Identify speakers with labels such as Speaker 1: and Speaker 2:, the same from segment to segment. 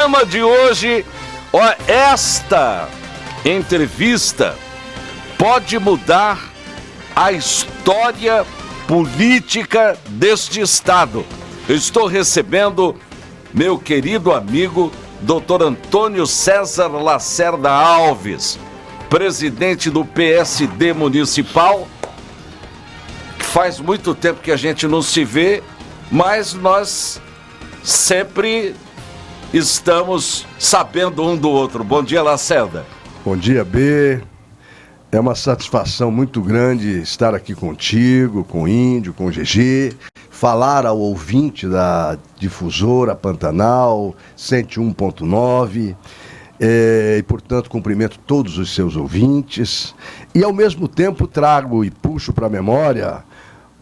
Speaker 1: Tema de hoje, esta entrevista pode mudar a história política deste estado. Eu estou recebendo meu querido amigo Dr. Antônio César Lacerda Alves, presidente do PSD municipal. Faz muito tempo que a gente não se vê, mas nós sempre estamos sabendo um do outro. Bom dia, Lacerda.
Speaker 2: Bom dia, B. É uma satisfação muito grande estar aqui contigo, com o Índio, com o GG, falar ao ouvinte da difusora Pantanal 101.9, e, portanto, cumprimento todos os seus ouvintes. E, ao mesmo tempo, trago e puxo para a memória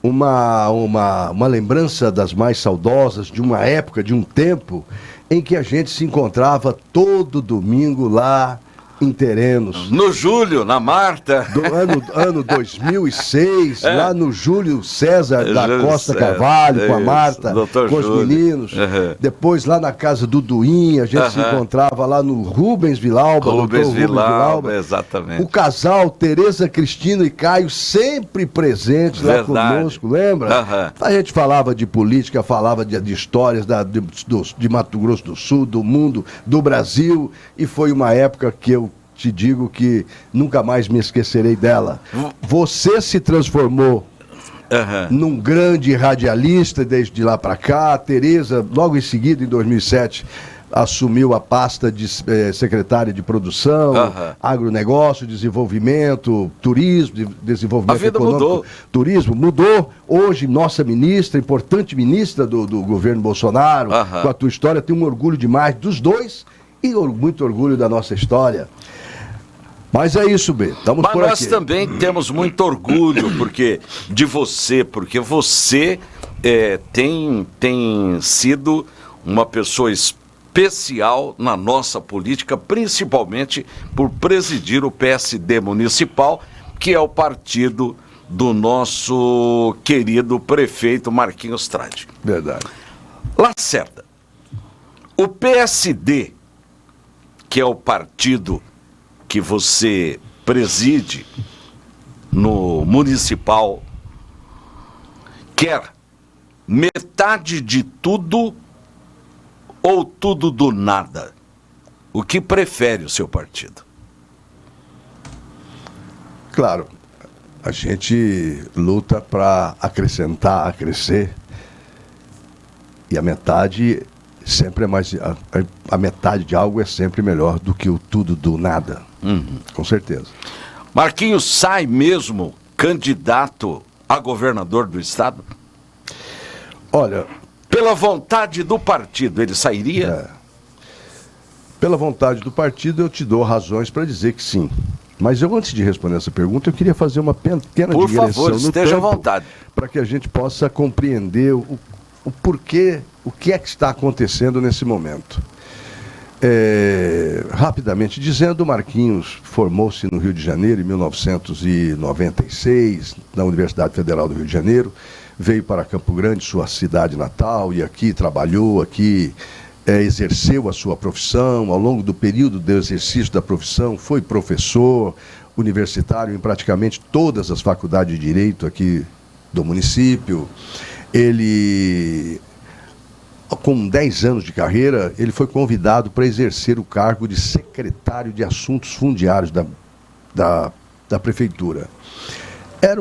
Speaker 2: uma lembrança das mais saudosas de uma época, de um tempo, em que a gente se encontrava todo domingo lá em Terenos.
Speaker 1: No Júlio, na Marta.
Speaker 2: Do ano 2006, lá no Júlio César da Costa Carvalho, com a Marta, com os meninos. Depois lá na casa do Duim, a gente se encontrava lá no Rubens Vilauba.
Speaker 1: Rubens Vilauba, exatamente.
Speaker 2: O casal Tereza Cristina e Caio sempre presentes lá conosco, lembra? A gente falava de política, falava de histórias de Mato Grosso do Sul, do mundo, do Brasil, e foi uma época que eu te digo que nunca mais me esquecerei dela. Você se transformou num grande radialista desde lá para cá. A Tereza, logo em seguida, em 2007, assumiu a pasta de secretária de produção, agronegócio, desenvolvimento, turismo, desenvolvimento
Speaker 1: a vida
Speaker 2: econômico.
Speaker 1: Mudou.
Speaker 2: Turismo mudou. Hoje, nossa ministra, importante ministra do governo Bolsonaro, com a tua história, tenho um orgulho demais dos dois e muito orgulho da nossa história. Mas é isso, B. Estamos por aqui.
Speaker 1: Mas nós também temos muito orgulho de você, porque você tem sido uma pessoa especial na nossa política, principalmente por presidir o PSD municipal, que é o partido do nosso querido prefeito Marquinhos Trade.
Speaker 2: Verdade.
Speaker 1: Lacerda, o PSD, que é o partido que você preside no municipal, quer metade de tudo ou tudo do nada? O que prefere o seu partido?
Speaker 2: Claro, a gente luta para acrescentar, crescer, e a metade sempre é mais. A metade de algo é sempre melhor do que o tudo do nada. Com certeza.
Speaker 1: Marquinhos sai mesmo candidato a governador do estado?
Speaker 2: Olha,
Speaker 1: pela vontade do partido, ele sairia?
Speaker 2: Pela vontade do partido, eu te dou razões para dizer que sim. Mas eu, antes de responder essa pergunta, eu queria fazer uma pequena digressão.
Speaker 1: Por favor, esteja à vontade.
Speaker 2: Para que a gente possa compreender o porquê, o que é que está acontecendo nesse momento. Rapidamente dizendo, o Marquinhos formou-se no Rio de Janeiro em 1996, na Universidade Federal do Rio de Janeiro, veio para Campo Grande, sua cidade natal, e aqui trabalhou, aqui exerceu a sua profissão. Ao longo do período do exercício da profissão, foi professor universitário em praticamente todas as faculdades de Direito aqui do município. Ele, com 10 anos de carreira, ele foi convidado para exercer o cargo de secretário de Assuntos Fundiários da prefeitura. Era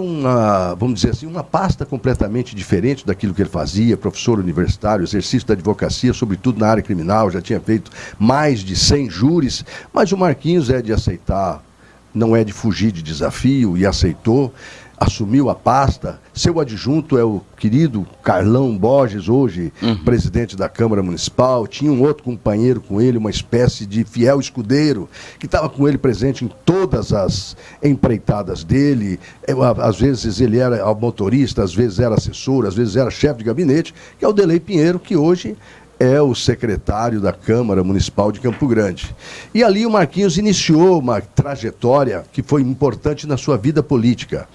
Speaker 2: vamos dizer assim, uma pasta completamente diferente daquilo que ele fazia, professor universitário, exercício da advocacia, sobretudo na área criminal, já tinha feito mais de 100 júris, mas o Marquinhos é de aceitar, não é de fugir de desafio, e aceitou. Assumiu a pasta. Seu adjunto é o querido Carlão Borges, hoje presidente da Câmara Municipal. Tinha um outro companheiro com ele, uma espécie de fiel escudeiro, que estava com ele presente em todas as empreitadas dele. Às vezes ele era motorista, às vezes era assessor, às vezes era chefe de gabinete, que é o Delei Pinheiro, que hoje é o secretário da Câmara Municipal de Campo Grande. E ali o Marquinhos iniciou uma trajetória que foi importante na sua vida política.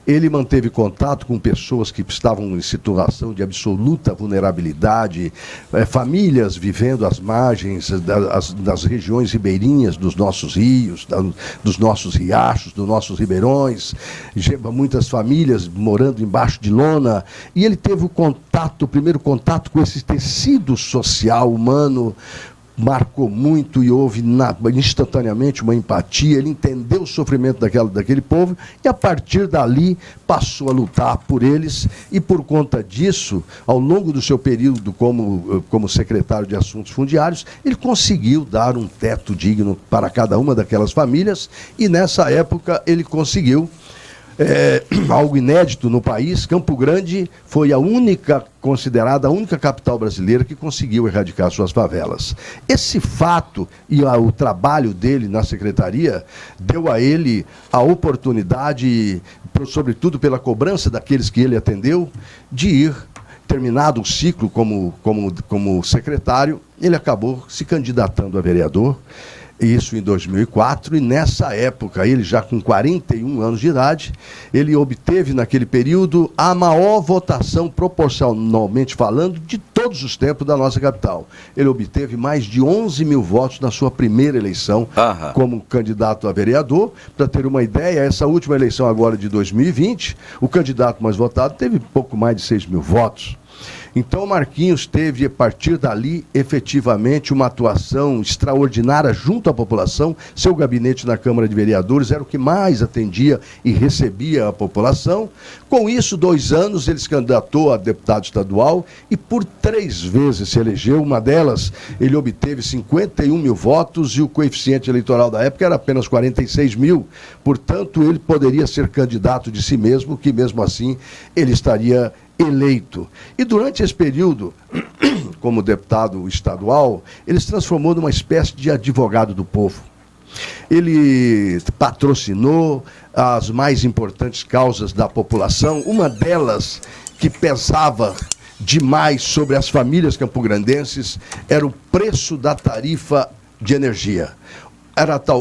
Speaker 2: Ele manteve contato com pessoas que estavam em situação de absoluta vulnerabilidade, famílias vivendo às margens das regiões ribeirinhas dos nossos rios, dos nossos riachos, dos nossos ribeirões, muitas famílias morando embaixo de lona, e ele teve o primeiro contato com esse tecido social, humano, marcou muito e houve instantaneamente uma empatia. Ele entendeu o sofrimento daquele povo e, a partir dali, passou a lutar por eles e, por conta disso, ao longo do seu período como secretário de Assuntos Fundiários, ele conseguiu dar um teto digno para cada uma daquelas famílias e, nessa época, ele conseguiu algo inédito no país. Campo Grande foi considerada a única capital brasileira que conseguiu erradicar suas favelas. Esse fato e o trabalho dele na secretaria deu a ele a oportunidade, sobretudo pela cobrança daqueles que ele atendeu, de ir, terminado o ciclo como secretário, ele acabou se candidatando a vereador. Isso em 2004, e nessa época, ele já com 41 anos de idade, ele obteve naquele período a maior votação, proporcionalmente falando, de todos os tempos da nossa capital. Ele obteve mais de 11 mil votos na sua primeira eleição como candidato a vereador. Para ter uma ideia, essa última eleição agora de 2020, o candidato mais votado teve pouco mais de 6 mil votos. Então, Marquinhos teve, a partir dali, efetivamente, uma atuação extraordinária junto à população. Seu gabinete na Câmara de Vereadores era o que mais atendia e recebia a população. Com isso, 2 anos, ele se candidatou a deputado estadual e por 3 vezes se elegeu. Uma delas, ele obteve 51 mil votos e o coeficiente eleitoral da época era apenas 46 mil. Portanto, ele poderia ser candidato de si mesmo, que mesmo assim ele estaria eleito. E durante esse período, como deputado estadual, ele se transformou numa espécie de advogado do povo. Ele patrocinou as mais importantes causas da população, uma delas que pesava demais sobre as famílias campograndenses era o preço da tarifa de energia.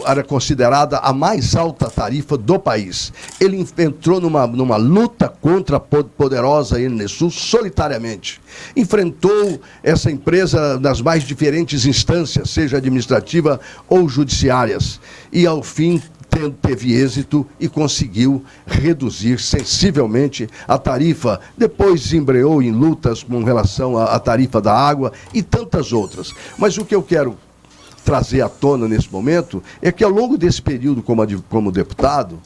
Speaker 2: Era considerada a mais alta tarifa do país. Ele entrou numa luta contra a poderosa Enersul solitariamente. Enfrentou essa empresa nas mais diferentes instâncias, seja administrativa ou judiciárias. E, ao fim, teve êxito e conseguiu reduzir sensivelmente a tarifa. Depois embreou em lutas com relação à tarifa da água e tantas outras. Mas o que eu quero trazer à tona nesse momento é que, ao longo desse período como deputado,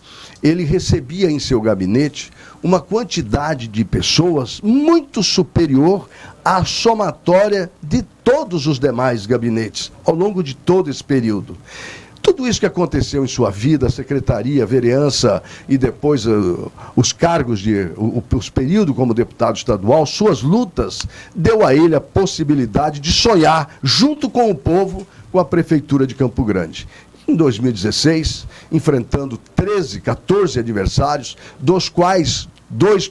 Speaker 2: ele recebia em seu gabinete uma quantidade de pessoas muito superior à somatória de todos os demais gabinetes ao longo de todo esse período. Tudo isso que aconteceu em sua vida, a secretaria, a vereança e depois os cargos, os períodos como deputado estadual, suas lutas, deu a ele a possibilidade de sonhar junto com o povo com a Prefeitura de Campo Grande. Em 2016, enfrentando 14 adversários, dos quais 2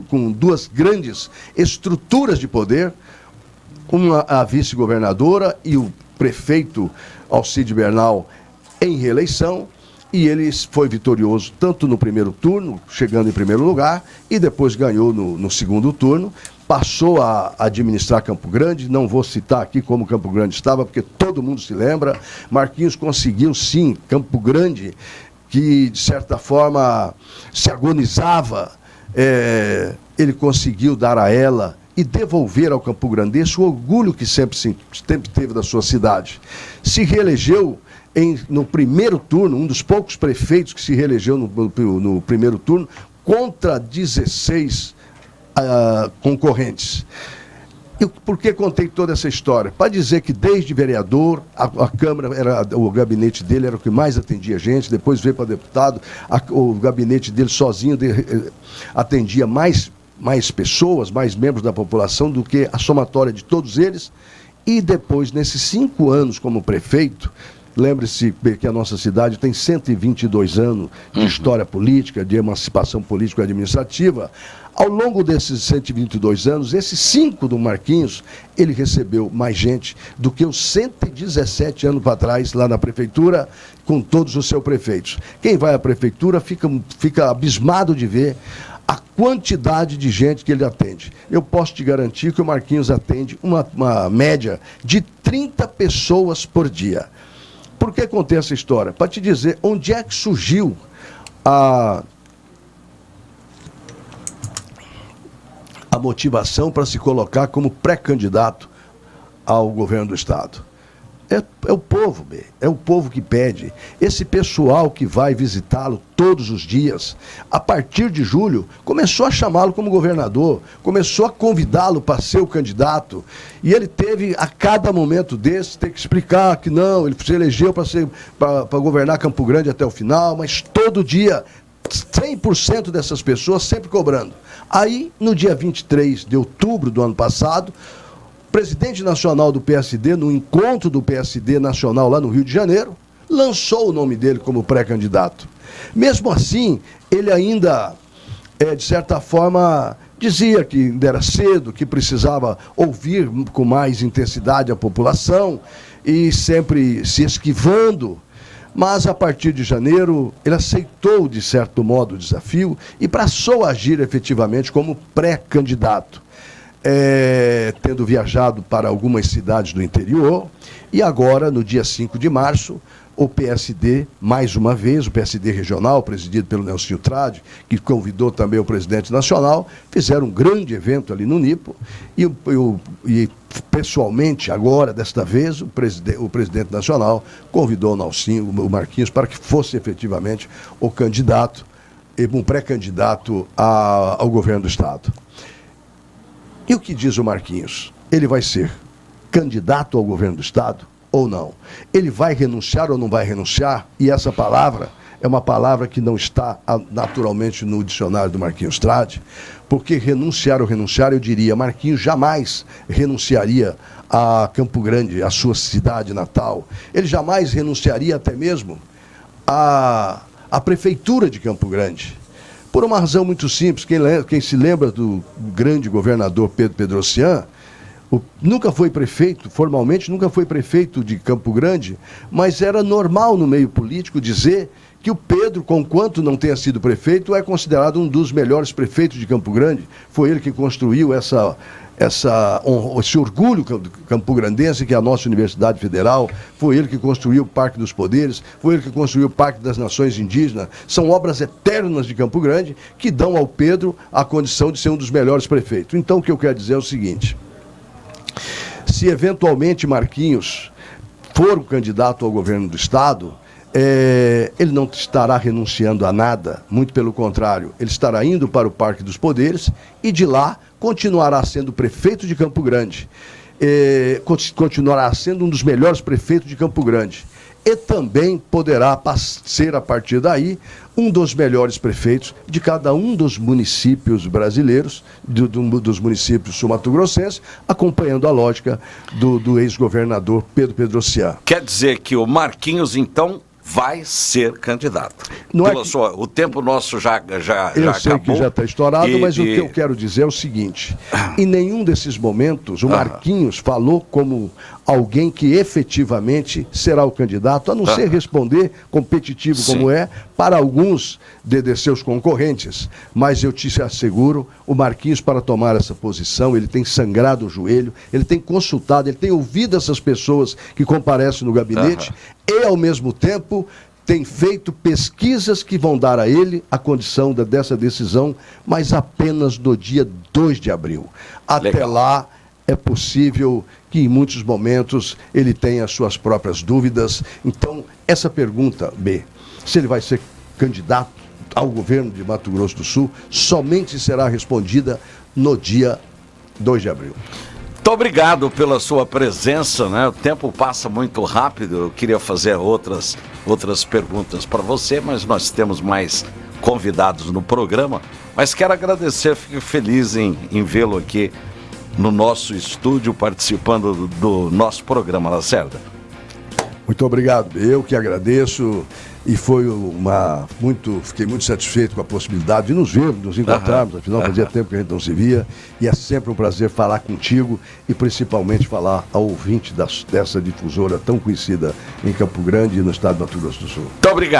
Speaker 2: com 2 grandes estruturas de poder, uma a vice-governadora e o prefeito Alcide Bernal em reeleição, e ele foi vitorioso tanto no primeiro turno, chegando em primeiro lugar, e depois ganhou no segundo turno, passou a administrar Campo Grande. Não vou citar aqui como Campo Grande estava, porque todo mundo se lembra. Marquinhos conseguiu, sim, Campo Grande, que de certa forma se agonizava, ele conseguiu dar a ela e devolver ao Campo Grandense o orgulho que sempre teve da sua cidade. Se reelegeu no primeiro turno, um dos poucos prefeitos que se reelegeu no primeiro turno, contra 16 concorrentes. E por que contei toda essa história? Para dizer que desde vereador, a Câmara, o gabinete dele era o que mais atendia gente, depois veio para deputado, o gabinete dele sozinho atendia mais pessoas, mais membros da população do que a somatória de todos eles. E depois, nesses 5 anos como prefeito, Lembre-se que a nossa cidade tem 122 anos de história política, de emancipação político-administrativa. Ao longo desses 122 anos, esses 5 do Marquinhos, ele recebeu mais gente do que os 117 anos para trás, lá na prefeitura, com todos os seus prefeitos. Quem vai à prefeitura fica abismado de ver a quantidade de gente que ele atende. Eu posso te garantir que o Marquinhos atende uma média de 30 pessoas por dia. Por que contei essa história? Para te dizer onde é que surgiu a motivação para se colocar como pré-candidato ao governo do Estado. É o povo, é o povo que pede. Esse pessoal que vai visitá-lo todos os dias, a partir de julho, começou a chamá-lo como governador, começou a convidá-lo para ser o candidato, e ele teve, a cada momento desse, ter que explicar que não, ele se elegeu para governar Campo Grande até o final, mas todo dia, 100% dessas pessoas sempre cobrando. Aí, no dia 23 de outubro do ano passado, o presidente nacional do PSD, no encontro do PSD nacional lá no Rio de Janeiro, lançou o nome dele como pré-candidato. Mesmo assim, ele ainda, de certa forma, dizia que ainda era cedo, que precisava ouvir com mais intensidade a população e sempre se esquivando. Mas, a partir de janeiro, ele aceitou, de certo modo, o desafio e passou a agir efetivamente como pré-candidato. Tendo viajado para algumas cidades do interior, e agora, no dia 5 de março, o PSD, mais uma vez, o PSD regional, presidido pelo Nelsinho Trade, que convidou também o presidente nacional, fizeram um grande evento ali no Nipo, e pessoalmente, agora, desta vez, o presidente nacional convidou o Nelsinho, o Marquinhos, para que fosse efetivamente o candidato, um pré-candidato ao governo do Estado. E o que diz o Marquinhos? Ele vai ser candidato ao governo do Estado ou não? Ele vai renunciar ou não vai renunciar? E essa palavra é uma palavra que não está naturalmente no dicionário do Marquinhos Trade, porque renunciar ou renunciar, eu diria, Marquinhos jamais renunciaria a Campo Grande, a sua cidade natal. Ele jamais renunciaria até mesmo à prefeitura de Campo Grande. Por uma razão muito simples, quem se lembra do grande governador Pedro Pedrocian, nunca foi prefeito, formalmente nunca foi prefeito de Campo Grande, mas era normal no meio político dizer que o Pedro, conquanto não tenha sido prefeito, é considerado um dos melhores prefeitos de Campo Grande. Foi ele que construiu esse orgulho campograndense que é a nossa Universidade Federal, foi ele que construiu o Parque dos Poderes, foi ele que construiu o Parque das Nações Indígenas. São obras eternas de Campo Grande que dão ao Pedro a condição de ser um dos melhores prefeitos. Então, o que eu quero dizer é o seguinte: se eventualmente Marquinhos for o candidato ao governo do Estado, ele não estará renunciando a nada, muito pelo contrário, ele estará indo para o Parque dos Poderes e de lá continuará sendo prefeito de Campo Grande, continuará sendo um dos melhores prefeitos de Campo Grande e também poderá ser, a partir daí, um dos melhores prefeitos de cada um dos municípios brasileiros, dos municípios sul-mato-grossenses, acompanhando a lógica do ex-governador Pedro Pedrocian.
Speaker 1: Quer dizer que o Marquinhos, então, vai ser candidato. O tempo nosso já acabou.
Speaker 2: Eu sei que já está estourado, mas o que eu quero dizer é o seguinte: em nenhum desses momentos o Marquinhos falou como alguém que efetivamente será o candidato, a não ser responder competitivo como para alguns de seus concorrentes. Mas eu te asseguro, o Marquinhos, para tomar essa posição, ele tem sangrado o joelho, ele tem consultado, ele tem ouvido essas pessoas que comparecem no gabinete e, ao mesmo tempo, tem feito pesquisas que vão dar a ele a condição dessa decisão, mas apenas no dia 2 de abril. Até lá, é possível que em muitos momentos ele tenha as suas próprias dúvidas. Então, essa pergunta, se ele vai ser candidato ao governo de Mato Grosso do Sul, somente será respondida no dia 2 de abril.
Speaker 1: Muito obrigado pela sua presença, né? O tempo passa muito rápido. Eu queria fazer outras perguntas para você, mas nós temos mais convidados no programa. Mas quero agradecer, fico feliz em vê-lo aqui no nosso estúdio, participando do nosso programa, Lacerda.
Speaker 2: Muito obrigado, eu que agradeço e foi fiquei muito satisfeito com a possibilidade de nos vermos, nos encontrarmos, afinal fazia tempo que a gente não se via e é sempre um prazer falar contigo e principalmente falar ao ouvinte dessa difusora tão conhecida em Campo Grande e no estado do Mato Grosso do Sul.
Speaker 1: Muito obrigado.